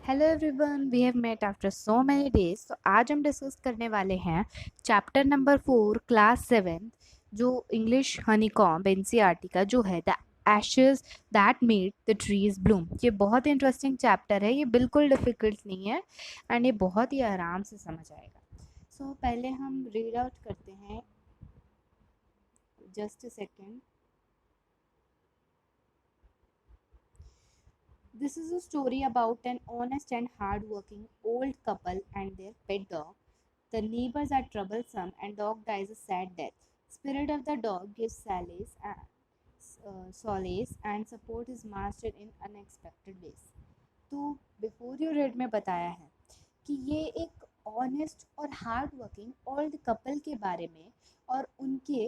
Hello everyone, we have met after so many days. तो आज हम डिस्कस करने वाले हैं चैप्टर नंबर 4 क्लास 7 जो इंग्लिश हनीकॉम्ब एनसीईआरटी का जो है the ashes that made the trees Bloom. ये बहुत इंटरेस्टिंग चैप्टर है, ये बिल्कुल डिफिकल्ट नहीं है एंड ये बहुत ही आराम से समझ आएगा। सो पहले हम रीड आउट करते हैं, just a second. This is a story about an honest and hard-working old couple and their pet dog. The neighbors are troublesome and dog dies a sad death. Spirit of the dog gives solace and support his master in unexpected ways. तो before you read में बताया है कि ये एक honest और hard working old couple के बारे में और उनके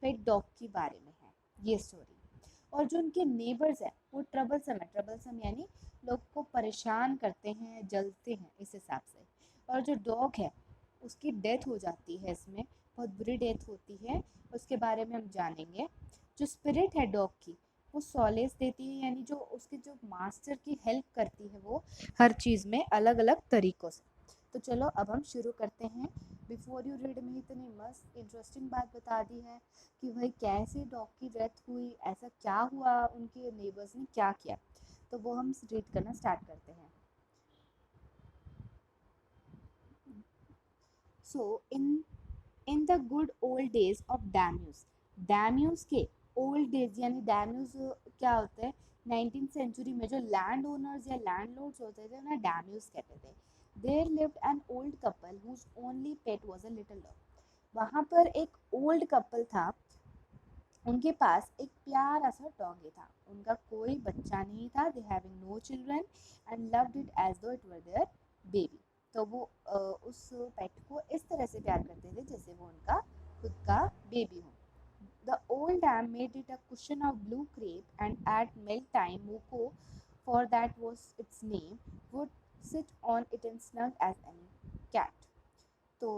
पेट डॉग के बारे में है ये स्टोरी। और जो उनके नेबर्स हैं वो ट्रबलसम है, ट्रबलसम यानी लोग को परेशान करते हैं, जलते हैं इस हिसाब से। और जो डॉग है उसकी डेथ हो जाती है, इसमें बहुत बुरी डेथ होती है, उसके बारे में हम जानेंगे। जो स्पिरिट है डॉग की वो सॉलेस देती है, यानी जो उसके जो मास्टर की हेल्प करती है वो हर चीज़ में अलग अलग तरीक़ों से। तो चलो अब हम शुरू करते हैं। बिफोर यू रीड में इतनी मस्त इंटरेस्टिंग बात बता दी है कि भाई कैसे डॉग की डेथ हुई, ऐसा क्या हुआ, उनके नेबर्स ने क्या किया, तो वो हम रीड करना स्टार्ट करते हैं। So in the good old days of डैम्यूज, डैम्यूज के ओल्ड डेज यानी डैम्यूज क्या होते हैं, 19th सेंचुरी में जो लैंड ओनर्स या लैंडलॉर्ड्स होते थे उन्हें डैम्यूज कहते थे। There lived an old couple whose only pet was a little dog. वहाँ पर एक ओल्ड कपल था, उनके पास एक प्यारा सा डॉगी था, उनका कोई बच्चा नहीं था। They having no children and loved it as though it were their baby. तो वो उस पेट को इस तरह से प्यार करते थे जैसे वो उनका खुद का बेबी हो। The old dam made it a cushion of blue crepe, and at mealtime, Muko, for that was its name, would sit on it and snug as any cat. तो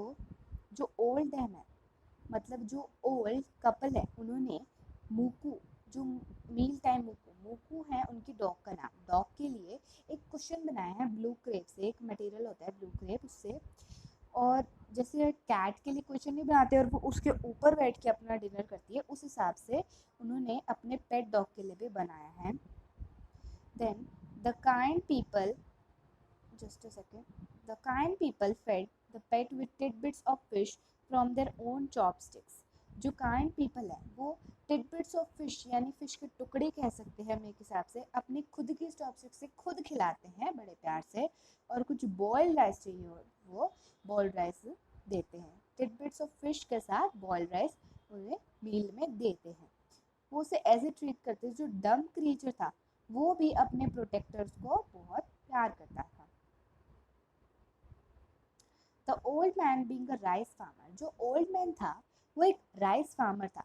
जो ओल्ड डैम है, मतलब जो old couple है, उन्होंने मूकू, जो meal time मूकू मूकू है उनकी डॉग का नाम, डॉग के लिए एक कुशन बनाया है ब्लू क्रेप से, एक मटेरियल होता है ब्लू क्रेप उससे। और जैसे कैट के लिए क्वेश्चन नहीं बनाते और वो उसके ऊपर बैठ के अपना डिनर करती है, उस हिसाब से उन्होंने अपने पेट डॉग के लिए भी बनाया है। Then the kind people, just a second, the kind people fed the pet with tidbits of fish from their own chopsticks. जो काइंड पीपल है वो टिडबिट्स ऑफ फिश यानी फिश के टुकड़े कह सकते हैं हम एक हिसाब से, अपनी खुद की चॉपस्टिक से खुद खिलाते हैं बड़े प्यार से। और कुछ बॉइल्ड राइस चाहिए हो वो बॉइल्ड राइस देते हैं, टिडबिट्स ऑफ फिश के साथ बॉइल्ड राइस उन्हें मील में देते हैं। वो उसे ऐसे ट्रीट करते, जो डम क्रीचर था वो भी अपने प्रोटेक्टर्स को बहुत प्यार करता था। The old man being a rice farmer, जो ओल्ड मैन था वो एक राइस फार्मर था।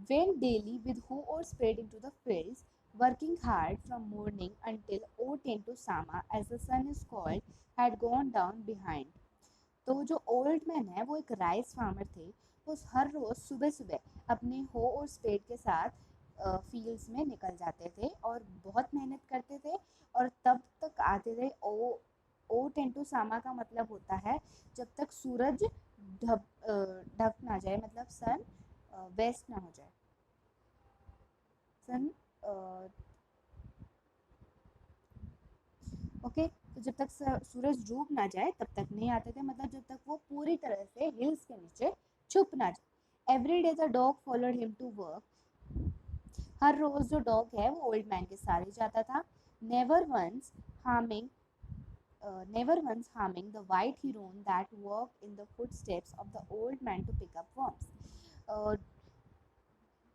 went daily with hoe or spade into the fields, working hard from morning until O to Sama, as the sun is called, had gone down behind. तो जो old man है वो एक rice farmer थे, वो हर रोज़ सुबह सुबह अपने हो और स्पेड के साथ फील्ड्स में निकल जाते थे और बहुत मेहनत करते थे, और तब तक आते थे ओ टेंटू सामा का मतलब होता है जब तक सूरज ढक ना जाए, मतलब सन वेस्ट ना हो जाए, सन ओके। तो जब तक सूरज डूब ना जाए तब तक नहीं आते थे, मतलब जब तक वो पूरी तरह से हिल्स के नीचे छुप ना जाए। Every day the dog followed him to work, हर रोज जो डॉग है वो ओल्ड मैन के साथ ही जाता था। Never once harming never once harming the white heron that walked in the footsteps of the old man to pick up worms.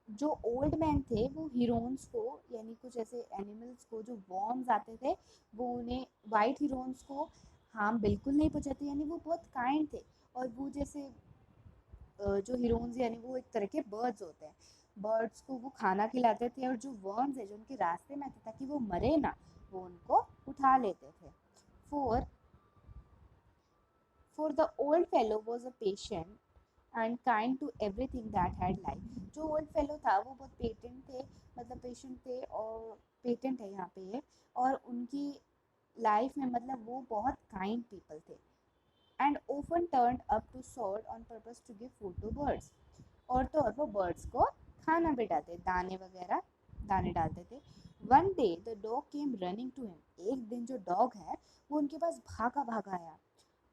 जो ओल्ड मैन थे वो हीरोन्स को, यानी कुछ ऐसे एनिमल्स को जो वॉर्म्स आते थे, वो उन्हें वाइट हीरोन्स को हार्म बिल्कुल नहीं पहुंचाते, यानी वो बहुत काइंड थे। और वो जैसे जो हीरोन्स यानी वो एक तरह के बर्ड्स होते हैं, बर्ड्स को वो खाना खिलाते थे, और जो वर्म्स है जो उनके रास्ते में आते ताकि वो मरे ना, वो उनको उठा लेते थे। Four For the old fellow was a patient and kind to everything that had life. जो old fellow था वो बहुत पेटेंट थे, मतलब पेशेंट थे, और पेटेंट है यहाँ पे ये, और उनकी लाइफ में मतलब वो बहुत काइंड पीपल थे and often turned up to sword on purpose to give food to birds. और तो और वो बर्ड्स को खाना भी डालते, दाने वगैरह दाने डालते थे. One day the dog came running to him. एक दिन जो डॉग है वो उनके पास भागा भागा आया,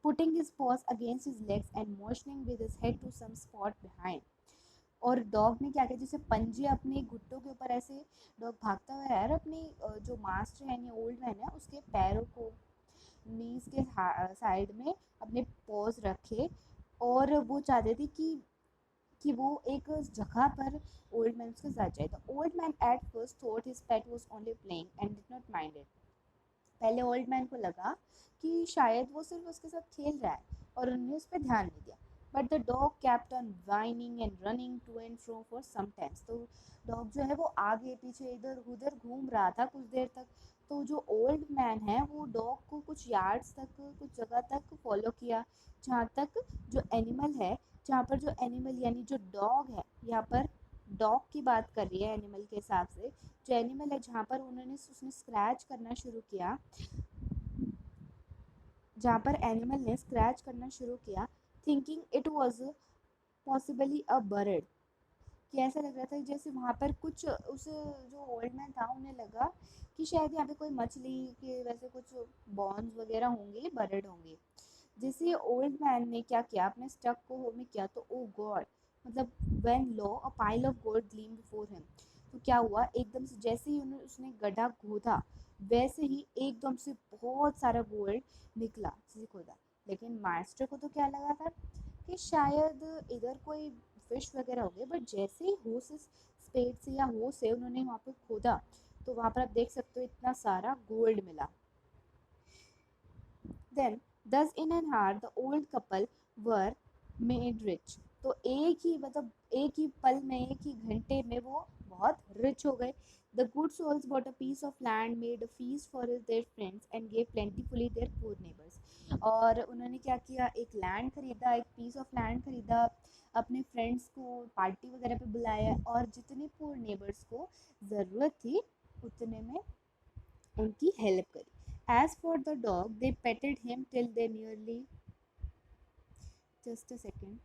putting his paws against his legs and motioning with his head to some spot behind. और डॉग ने क्या किया, जैसे पंजे अपने घुट्टों के ऊपर ऐसे डॉग भागता हुआ है और अपनी जो मास्टर है या ओल्ड मैन है उसके पैरों को नीज के साइड में अपने पॉज रखे. और वो चाहते थे कि वो एक जगह पर ओल्ड मैन उसके साथ जाए. The old man at first thought his pet was only playing and did not mind it. पहले ओल्ड मैन को लगा कि शायद वो सिर्फ उसके साथ खेल रहा है और उन्होंने उस पर ध्यान नहीं दिया. But the dog kept on whining and running to and fro for some time. तो डॉग जो है वो आगे पीछे इधर उधर घूम रहा था कुछ देर तक. तो जो ओल्ड मैन है वो डॉग को कुछ यार्ड्स तक, कुछ जगह तक फॉलो किया, जहाँ तक जो एनिमल है, जहाँ पर जो एनिमल यानी जो डॉग है, यहाँ पर डॉग की बात कर रही है एनिमल के हिसाब से, जो एनिमल है जहाँ पर उसने स्क्रैच करना शुरू किया, जहाँ पर एनिमल ने स्क्रैच करना शुरू किया, thinking it was possibly a bird. कि ऐसा लग रहा था जैसे वहाँ पर कुछ उस जो ओल्ड मैन था उन्हें लगा कि शायद यहाँ पे कोई मछली के वैसे कुछ बॉन्स वगैरह होंगे, बर्ड होंगे. जैसे ओल्ड मैन ने क्या किया, अपने स्टक को में किया, तो ओ गॉड, मतलब when low a pile of gold gleam before him. तो क्या हुआ, एकदम से जैसे ही उसने गड्ढा खोदा वैसे ही एकदम से बहुत सारा गोल्ड निकला जैसे खोदा. लेकिन मास्टर को तो क्या लगा था कि शायद इधर कोई फिश वगैरह हो गए, बट जैसे ही हो से स्पेड से या हो से उन्होंने वहाँ पे खोदा तो वहाँ पर आप देख सकते हो इतना सारा गोल्ड मिला. Then, thus in an hour, the old couple were made rich. तो एक ही मतलब एक ही पल में, एक ही घंटे में वो बहुत रिच हो गए. The good souls bought a piece of land, made a feast for their friends, and gave plentifully their poor neighbors. और उन्होंने क्या किया, एक लैंड खरीदा, एक पीस ऑफ लैंड खरीदा, अपने फ्रेंड्स को पार्टी वगैरह पे बुलाया और जितने पुअर नेबर्स को ज़रूरत थी उतने में उनकी हेल्प करी. As for the dog, they petted him till they nearly, just a second,